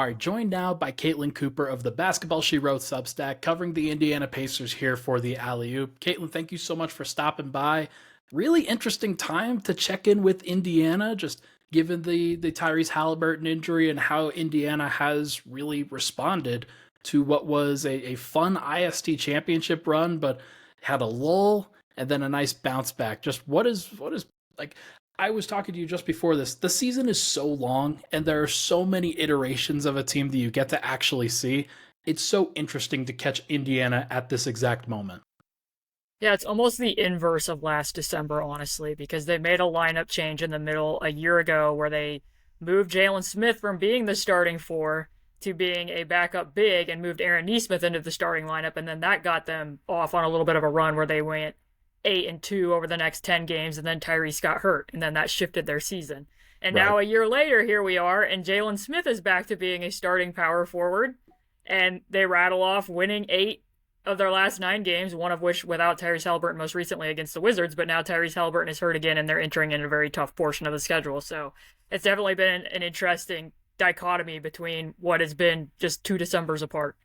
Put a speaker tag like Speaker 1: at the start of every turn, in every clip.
Speaker 1: All right, joined now by Caitlin Cooper of the Basketball She Wrote Substack, covering the Indiana Pacers here for the Alley Oop. Caitlin, thank you so much for stopping by. Really interesting time to check in with Indiana, just given the Tyrese Haliburton injury and how Indiana has really responded to what was a fun IST championship run, but had a lull and then a nice bounce back. Just what is like I was talking to you just before this. The season is so long, and there are so many iterations of a team that you get to actually see. It's so interesting to catch Indiana at this exact moment.
Speaker 2: Yeah, it's almost the inverse of last December, honestly, because they made a lineup change in the middle a year ago where they moved Jalen Smith from being the starting four to being a backup big and moved Aaron Nesmith into the starting lineup. And then that got them off on a little bit of a run where they went 8-2 over the next 10 games. And then Tyrese got hurt. And then that shifted their season. And
Speaker 1: Right.
Speaker 2: now a year later, here we are. And Jalen Smith is back to being a starting power forward. And they rattle off winning 8 of their last 9 games, one of which without Tyrese Haliburton most recently against the Wizards, but now Tyrese Haliburton is hurt again and they're entering in a very tough portion of the schedule. So it's definitely been an interesting dichotomy between what has been just 2 Decembers apart.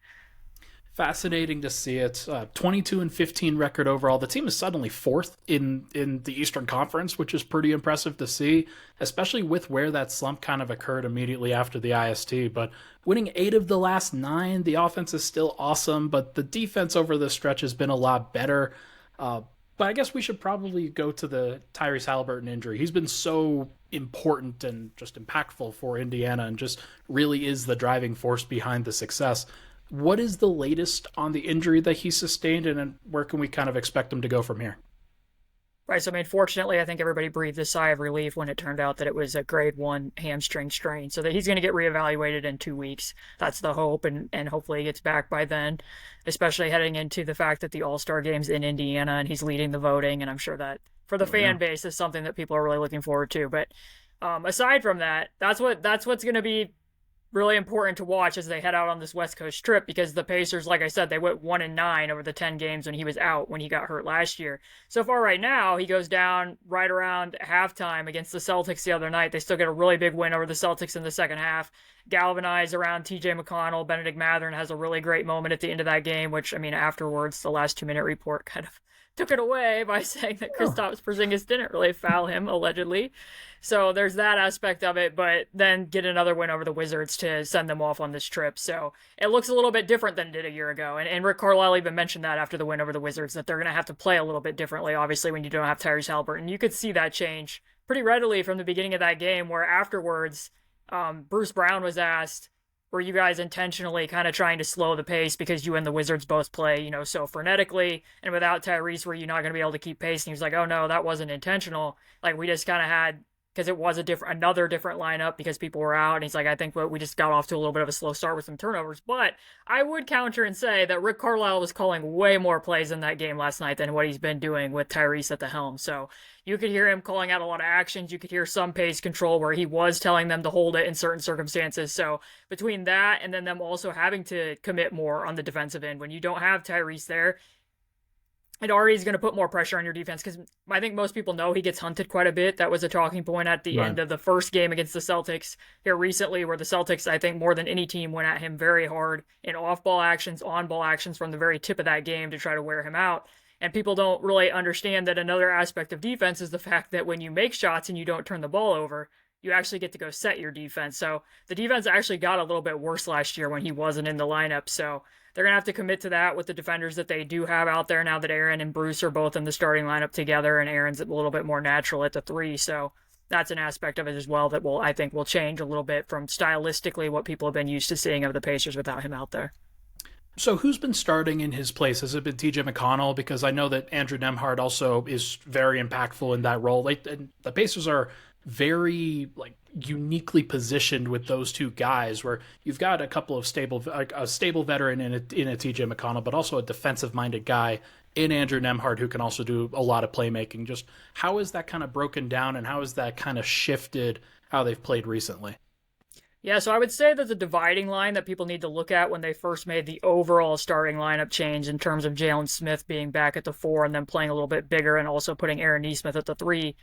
Speaker 1: Fascinating to see it. 22-15 record overall. The team is suddenly fourth in the Eastern Conference, which is pretty impressive to see, especially with where that slump kind of occurred immediately after the IST. But winning 8 of the last 9, the offense is still awesome, but the defense over the stretch has been a lot better. But I guess we should probably go to the Tyrese Haliburton injury. He's been so important and just impactful for Indiana and just really is the driving force behind the success. What is the latest on the injury that he sustained, and where can we kind of expect him to go from here?
Speaker 2: Right. So, I mean, fortunately, I think everybody breathed a sigh of relief when it turned out that it was a grade 1 hamstring strain. So that he's going to get reevaluated in 2 weeks. That's the hope, and hopefully he gets back by then, especially heading into the fact that the All-Star game's in Indiana and he's leading the voting. And I'm sure that for the
Speaker 1: Oh, yeah.
Speaker 2: fan base is something that people are really looking forward to. But aside from that, that's what's going to be really important to watch as they head out on this West Coast trip because the Pacers, like I said, they went 1-9 over the 10 games when he was out when he got hurt last year. So far right now, he goes down right around halftime against the Celtics the other night. They still get a really big win over the Celtics in the second half. Galvanized around TJ McConnell. Benedict Mathurin has a really great moment at the end of that game, which, I mean, afterwards, the last 2-minute report kind of took it away by saying that
Speaker 1: Oh,
Speaker 2: Kristaps Porzingis didn't really foul him, allegedly. So there's that aspect of it, but then get another win over the Wizards to send them off on this trip. So it looks a little bit different than it did a year ago. And Rick Carlisle even mentioned that after the win over the Wizards, that they're going to have to play a little bit differently, obviously, when you don't have Tyrese Haliburton. You could see that change pretty readily from the beginning of that game, where afterwards, Bruce Brown was asked, were you guys intentionally kind of trying to slow the pace because you and the Wizards both play, so frenetically, and without Tyrese, were you not going to be able to keep pace? And he was like, oh no, that wasn't intentional. Like, we just kind of had, because it was another different lineup because people were out. And he's like, I think we just got off to a little bit of a slow start with some turnovers. But I would counter and say that Rick Carlisle was calling way more plays in that game last night than what he's been doing with Tyrese at the helm. So you could hear him calling out a lot of actions. You could hear some pace control where he was telling them to hold it in certain circumstances. So between that and then them also having to commit more on the defensive end, when you don't have Tyrese there, it already is going to put more pressure on your defense because I think most people know he gets hunted quite a bit. That was a talking point at the
Speaker 1: right.
Speaker 2: end of the first game against the Celtics here recently, where the Celtics, I think more than any team, went at him very hard in off-ball actions, on-ball actions from the very tip of that game to try to wear him out. And people don't really understand that another aspect of defense is the fact that when you make shots and you don't turn the ball over, you actually get to go set your defense. So the defense actually got a little bit worse last year when he wasn't in the lineup. So they're going to have to commit to that with the defenders that they do have out there now that Aaron and Bruce are both in the starting lineup together, and Aaron's a little bit more natural at the 3. So that's an aspect of it as well that I think will change a little bit from stylistically what people have been used to seeing of the Pacers without him out there.
Speaker 1: So who's been starting in his place? Has it been TJ McConnell? Because I know that Andrew Nemhard also is very impactful in that role. And the Pacers are very uniquely positioned with those two guys, where you've got a couple of a stable veteran in a TJ McConnell, but also a defensive minded guy in Andrew Nemhard who can also do a lot of playmaking. Just how is that kind of broken down, and how has that kind of shifted how they've played recently?
Speaker 2: Yeah, so I would say that the dividing line that people need to look at when they first made the overall starting lineup change in terms of Jalen Smith being back at the 4 and then playing a little bit bigger and also putting Aaron Nesmith at the 3,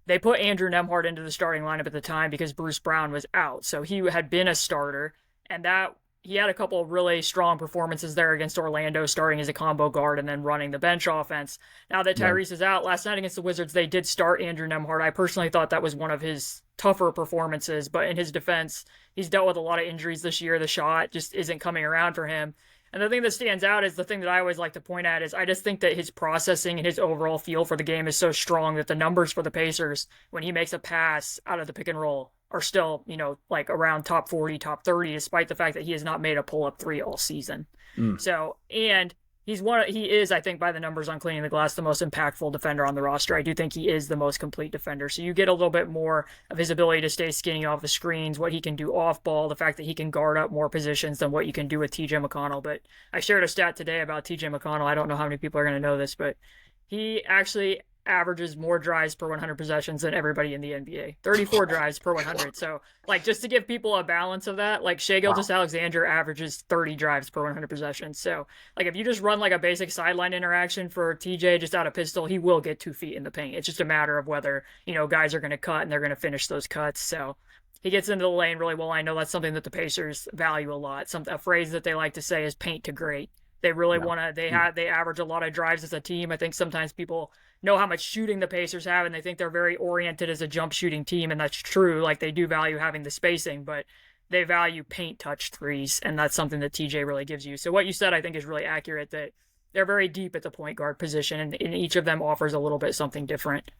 Speaker 2: they put Andrew Nemhard into the starting lineup at the time because Bruce Brown was out. So he had been a starter And that he had a couple of really strong performances there against Orlando, starting as a combo guard and then running the bench offense. Now that
Speaker 1: Right.
Speaker 2: Tyrese is out, last night against the Wizards, they did start Andrew Nembhard. I personally thought that was one of his tougher performances, but in his defense, he's dealt with a lot of injuries this year. The shot just isn't coming around for him. And the thing that stands out is the thing that I always like to point at is I just think that his processing and his overall feel for the game is so strong that the numbers for the Pacers when he makes a pass out of the pick and roll are still, like around top 40, top 30, despite the fact that he has not made a pull-up three all season.
Speaker 1: Mm.
Speaker 2: So, and he is, I think, by the numbers on cleaning the glass, the most impactful defender on the roster. I do think he is the most complete defender. So you get a little bit more of his ability to stay skinny off the screens, what he can do off ball, the fact that he can guard up more positions than what you can do with TJ McConnell. But I shared a stat today about TJ McConnell. I don't know how many people are going to know this, but he actually averages more drives per 100 possessions than everybody in the NBA. 34 drives per 100. So, like, just to give people a balance of that, like, Shai Gilgeous-Alexander averages 30 drives per 100 possessions. So, like, if you just run, like, a basic sideline interaction for TJ just out of pistol, he will get 2 feet in the paint. It's just a matter of whether, guys are going to cut and they're going to finish those cuts. So, he gets into the lane really well. I know that's something that the Pacers value a lot. A phrase that they like to say is paint to great. They really want to. They average a lot of drives as a team. I think sometimes people know how much shooting the Pacers have, and they think they're very oriented as a jump shooting team, and that's true. Like, they do value having the spacing, but they value paint touch threes, and that's something that TJ really gives you. So what you said, I think, is really accurate. That they're very deep at the point guard position, and each of them offers a little bit something different.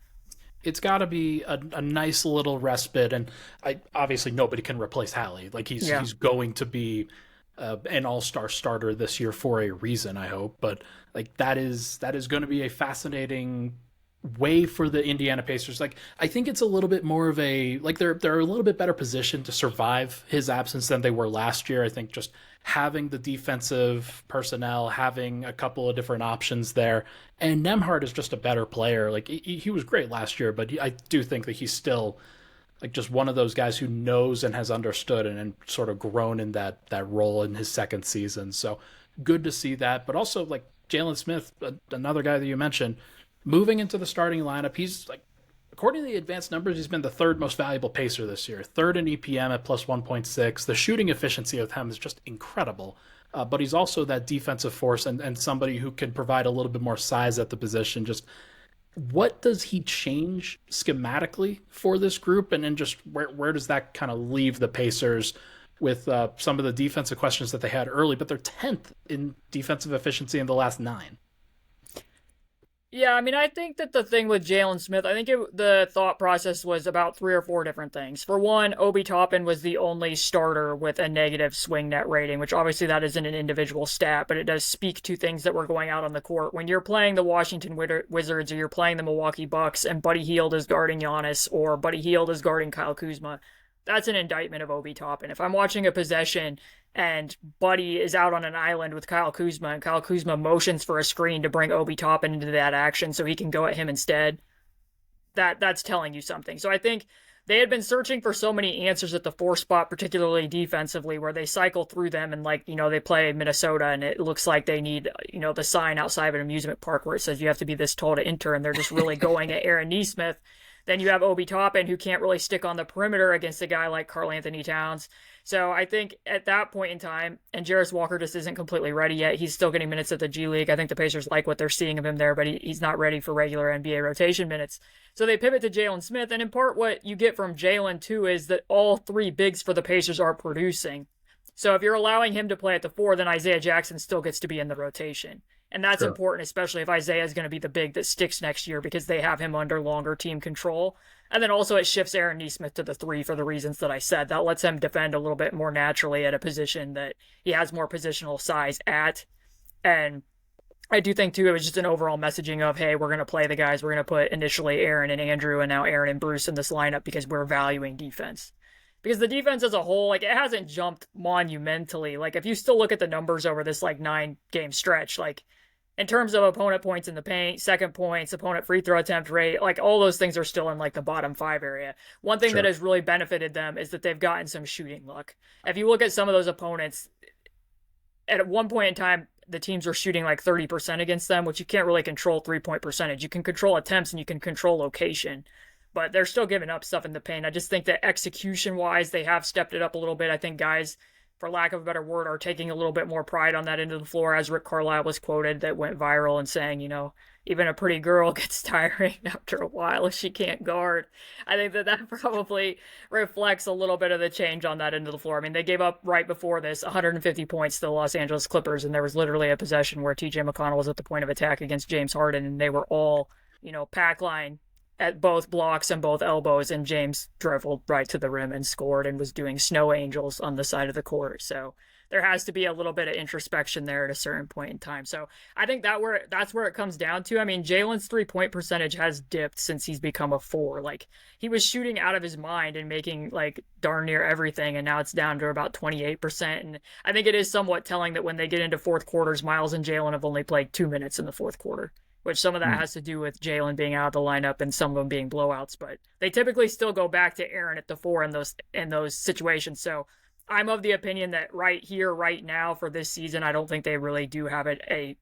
Speaker 1: It's got to be a nice little respite, and obviously nobody can replace Hallie. Like, he's going to be an all-star starter this year for a reason, I hope. But like, that is going to be a fascinating way for the Indiana Pacers. Like, I think it's a little bit more of a, like, they're a little bit better positioned to survive his absence than they were last year. I think just having the defensive personnel, having a couple of different options there, and Nembhard is just a better player. Like, he was great last year, but I do think that he's still like just one of those guys who knows and has understood and sort of grown in that role in his second season. So good to see that. But also, like, Jalen Smith, another guy that you mentioned, moving into the starting lineup. He's, like, according to the advanced numbers, he's been the third most valuable Pacer this year. Third in EPM at plus 1.6. The shooting efficiency of him is just incredible. But he's also that defensive force and somebody who can provide a little bit more size at the position. Just what does he change schematically for this group? And then just where does that kind of leave the Pacers with some of the defensive questions that they had early, but they're 10th in defensive efficiency in the last 9.
Speaker 2: Yeah, I mean, I think that the thing with Jalen Smith, I think the thought process was about 3 or 4 different things. For one, Obi Toppin was the only starter with a negative swing net rating, which obviously that isn't an individual stat, but it does speak to things that were going out on the court. When you're playing the Washington Wizards or you're playing the Milwaukee Bucks and Buddy Hield is guarding Giannis or Buddy Hield is guarding Kyle Kuzma, that's an indictment of Obi Toppin. If I'm watching a possession and Buddy is out on an island with Kyle Kuzma, and Kyle Kuzma motions for a screen to bring Obi Toppin into that action so he can go at him instead, that's telling you something. So I think they had been searching for so many answers at the 4 spot, particularly defensively, where they cycle through them and, like, they play Minnesota and it looks like they need, the sign outside of an amusement park where it says you have to be this tall to enter, and they're just really going at Aaron Nesmith. Then you have Obi Toppin, who can't really stick on the perimeter against a guy like Karl Anthony Towns. So I think at that point in time, and Jarris Walker just isn't completely ready yet. He's still getting minutes at the G League. I think the Pacers like what they're seeing of him there, but he's not ready for regular NBA rotation minutes. So they pivot to Jalen Smith, and in part what you get from Jalen too is that all 3 bigs for the Pacers are producing. So if you're allowing him to play at the 4, then Isaiah Jackson still gets to be in the rotation. And that's important, especially if Isaiah is going to be the big that sticks next year because they have him under longer team control. And then also it shifts Aaron Nesmith to the 3 for the reasons that I said. That lets him defend a little bit more naturally at a position that he has more positional size at. And I do think, too, it was just an overall messaging of, hey, we're going to play the guys. We're going to put initially Aaron and Andrew and now Aaron and Bruce in this lineup because we're valuing defense. Because the defense as a whole, like, it hasn't jumped monumentally. Like, if you still look at the numbers over this, like, 9-game stretch, like, in terms of opponent points in the paint, second points, opponent free throw attempt rate, like, all those things are still in, like, the bottom 5 area. One thing that has really benefited them is that they've gotten some shooting luck. If you look at some of those opponents, at one point in time, the teams were shooting like 30% against them, which you can't really control 3-point percentage. You can control attempts and you can control location, but they're still giving up stuff in the paint. I just think that execution-wise, they have stepped it up a little bit. I think guys for lack of a better word, are taking a little bit more pride on that end of the floor, as Rick Carlisle was quoted that went viral and saying, even a pretty girl gets tiring after a while if she can't guard. I think that probably reflects a little bit of the change on that end of the floor. I mean, they gave up right before this 150 points to the Los Angeles Clippers, and there was literally a possession where TJ McConnell was at the point of attack against James Harden, and they were all, pack line at both blocks and both elbows, and James dribbled right to the rim and scored and was doing snow angels on the side of the court. So there has to be a little bit of introspection there at a certain point in time. So I think that's where it comes down to. I mean, Jalen's 3-point percentage has dipped since he's become a 4. Like, he was shooting out of his mind and making like darn near everything, and now it's down to about 28%. And I think it is somewhat telling that when they get into fourth quarters, Miles and Jalen have only played 2 minutes in the fourth quarter, which some of that has to do with Jalen being out of the lineup and some of them being blowouts. But they typically still go back to Aaron at the 4 in those situations. So I'm of the opinion that right here, right now for this season, I don't think they really do have a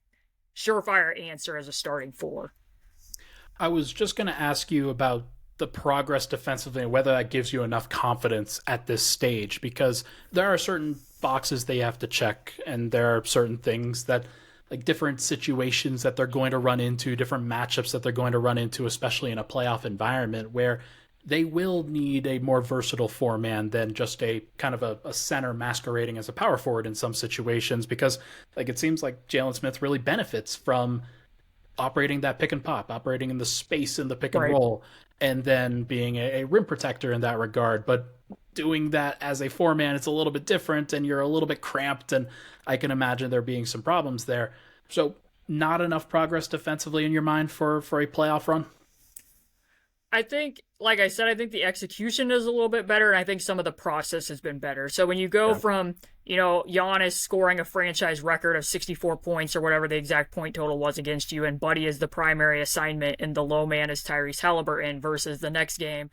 Speaker 2: surefire answer as a starting 4.
Speaker 1: I was just going to ask you about the progress defensively and whether that gives you enough confidence at this stage, because there are certain boxes they have to check, and there are certain things that, like different situations that they're going to run into, different matchups that they're going to run into, especially in a playoff environment where they will need a more versatile 4-man than just a kind of a center masquerading as a power forward in some situations, because like it seems like Jalen Smith really benefits from operating that pick and pop, operating in the space in the pick and roll, and then being a rim protector in that regard. But doing that as a 4-man, it's a little bit different, and you're a little bit cramped, and I can imagine there being some problems there. So not enough progress defensively in your mind for a playoff run?
Speaker 2: I think, like I said, I think the execution is a little bit better, and I think some of the process has been better. So when you go from, Giannis scoring a franchise record of 64 points or whatever the exact point total was against you, and Buddy is the primary assignment, and the low man is Tyrese Haliburton, versus the next game,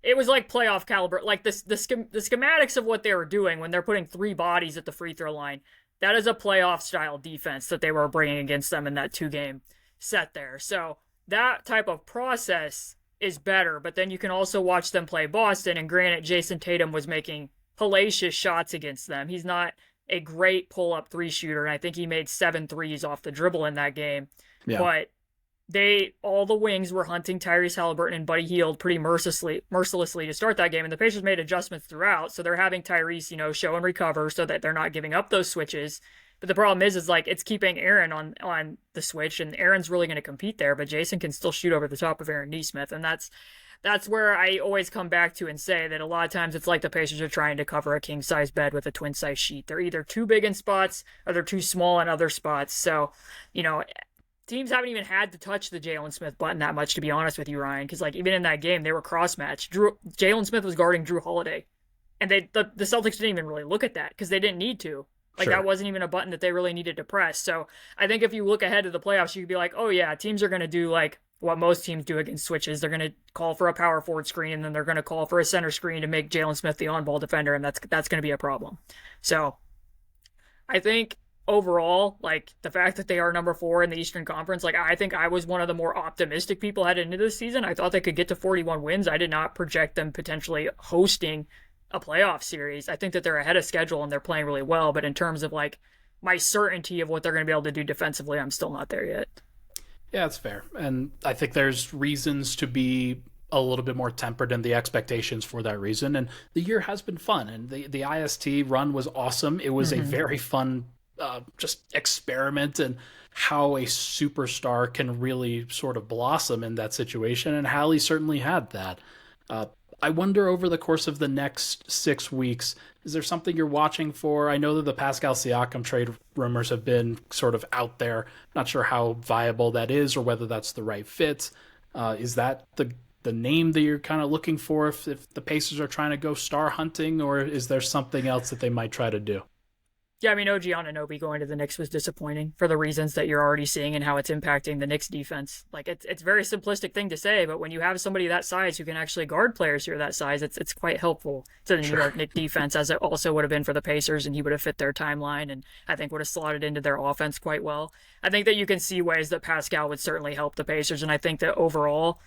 Speaker 2: it was like playoff caliber. Like the schematics of what they were doing when they're putting 3 bodies at the free throw line, that is a playoff style defense that they were bringing against them in that 2-game set there. So that type of process is better, but then you can also watch them play Boston, and granted, Jason Tatum was making hellacious shots against them. He's not a great pull-up 3 shooter, and I think he made 7 threes off the dribble in that game. Yeah. But all the wings were hunting Tyrese Haliburton and Buddy Hield pretty mercilessly to start that game, and the Pacers made adjustments throughout, so they're having Tyrese, show and recover so that they're not giving up those switches. But the problem is like it's keeping Aaron on the switch, and Aaron's really going to compete there, but Jason can still shoot over the top of Aaron Nesmith, and that's where I always come back to and say that a lot of times it's like the Pacers are trying to cover a king-size bed with a twin-size sheet. They're either too big in spots or they're too small in other spots. So, teams haven't even had to touch the Jalen Smith button that much, to be honest with you, Ryan, because like even in that game, they were cross-matched. Jalen Smith was guarding Drew Holiday, and the Celtics didn't even really look at that because they didn't need to. Like, that wasn't even a button that they really needed to press. So I think if you look ahead to the playoffs, you could be like, oh, yeah, teams are going to do like what most teams do against switches. They're going to call for a power forward screen, and then they're going to call for a center screen to make Jalen Smith the on-ball defender, and that's going to be a problem. So I think overall, like, the fact that they are number 4 in the Eastern Conference, like, I think I was one of the more optimistic people headed into this season. I thought they could get to 41 wins. I did not project them potentially hosting a playoff series. I think that they're ahead of schedule and they're playing really well, but in terms of like my certainty of what they're going to be able to do defensively, I'm still not there yet.
Speaker 1: Yeah, that's fair. And I think there's reasons to be a little bit more tempered in the expectations for that reason. And the year has been fun, and the IST run was awesome. It was a very fun just experiment in how a superstar can really sort of blossom in that situation, and Hallie certainly had that. I wonder, over the course of the next 6 weeks, is there something you're watching for? I know that the Pascal Siakam trade rumors have been sort of out there. Not sure how viable that is or whether that's the right fit. Is that the name that you're kind of looking for if the Pacers are trying to go star hunting, or is there something else that they might try to do?
Speaker 2: Yeah, I mean, OG Anunoby going to the Knicks was disappointing for the reasons that you're already seeing and how it's impacting the Knicks defense. Like, it's a very simplistic thing to say, but when you have somebody that size who can actually guard players who are that size, it's quite helpful to the New York Knicks defense, as it also would have been for the Pacers, and he would have fit their timeline, and I think would have slotted into their offense quite well. I think that you can see ways that Pascal would certainly help the Pacers, and I think that overall,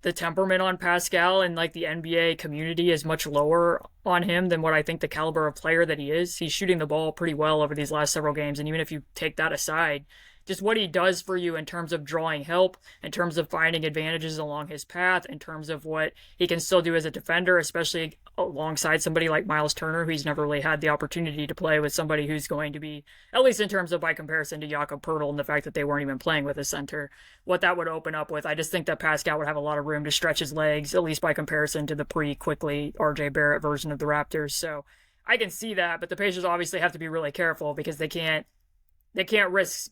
Speaker 2: the temperament on Pascal and like the NBA community is much lower on him than what I think the caliber of player that he is. He's shooting the ball pretty well over these last several games, and even if you take that aside, just what he does for you in terms of drawing help, in terms of finding advantages along his path, in terms of what he can still do as a defender, especially alongside somebody like Miles Turner, who's never really had the opportunity to play with somebody who's going to be, at least in terms of by comparison to Jakob Poeltl and the fact that they weren't even playing with a center, what that would open up with. I just think that Pascal would have a lot of room to stretch his legs, at least by comparison to the pre-Quickly RJ Barrett version of the Raptors. So I can see that, but the Pacers obviously have to be really careful because they can't risk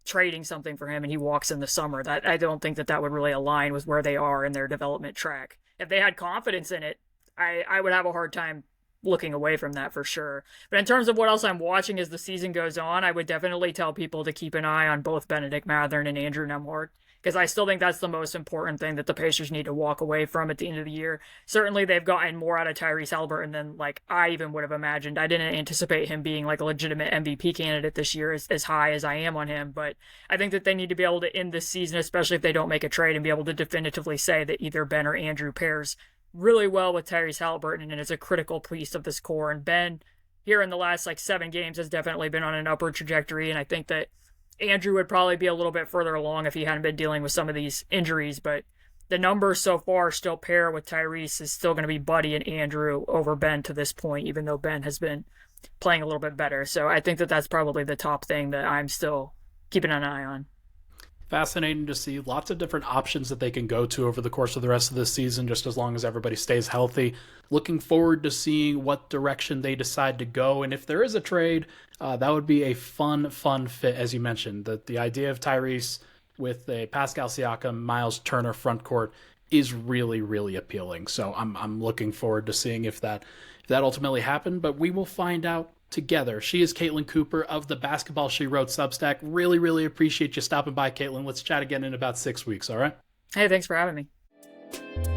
Speaker 2: trading something for him and he walks in the summer. That I don't think that would really align with where they are in their development track. If they had confidence in it, I would have a hard time looking away from that for sure. But in terms of what else I'm watching as the season goes on, I would definitely tell people to keep an eye on both Benedict Mathurin and Andrew Nembhard, because I still think that's the most important thing that the Pacers need to walk away from at the end of the year. Certainly they've gotten more out of Tyrese Haliburton than like I even would have imagined. I didn't anticipate him being like a legitimate MVP candidate this year as high as I am on him, but I think that they need to be able to end this season, especially if they don't make a trade, and be able to definitively say that either Ben or Andrew pairs really well with Tyrese Haliburton and is a critical piece of this core. And Ben, here in the last like 7 games, has definitely been on an upward trajectory, and I think that Andrew would probably be a little bit further along if he hadn't been dealing with some of these injuries, but the numbers so far still pair with Tyrese is still going to be Buddy and Andrew over Ben to this point, even though Ben has been playing a little bit better. So I think that that's probably the top thing that I'm still keeping an eye on.
Speaker 1: Fascinating to see lots of different options that they can go to over the course of the rest of this season, just as long as everybody stays healthy. Looking forward to seeing what direction they decide to go. And if there is a trade, that would be a fun fit, as you mentioned. The idea of Tyrese with a Pascal Siakam, Miles Turner front court is really, really appealing. So I'm looking forward to seeing if that ultimately happened, but we will find out together. She is Caitlin Cooper of the Basketball She Wrote Substack. Really, really appreciate you stopping by, Caitlin. Let's chat again in about 6 weeks, all right?
Speaker 2: Hey, thanks for having me.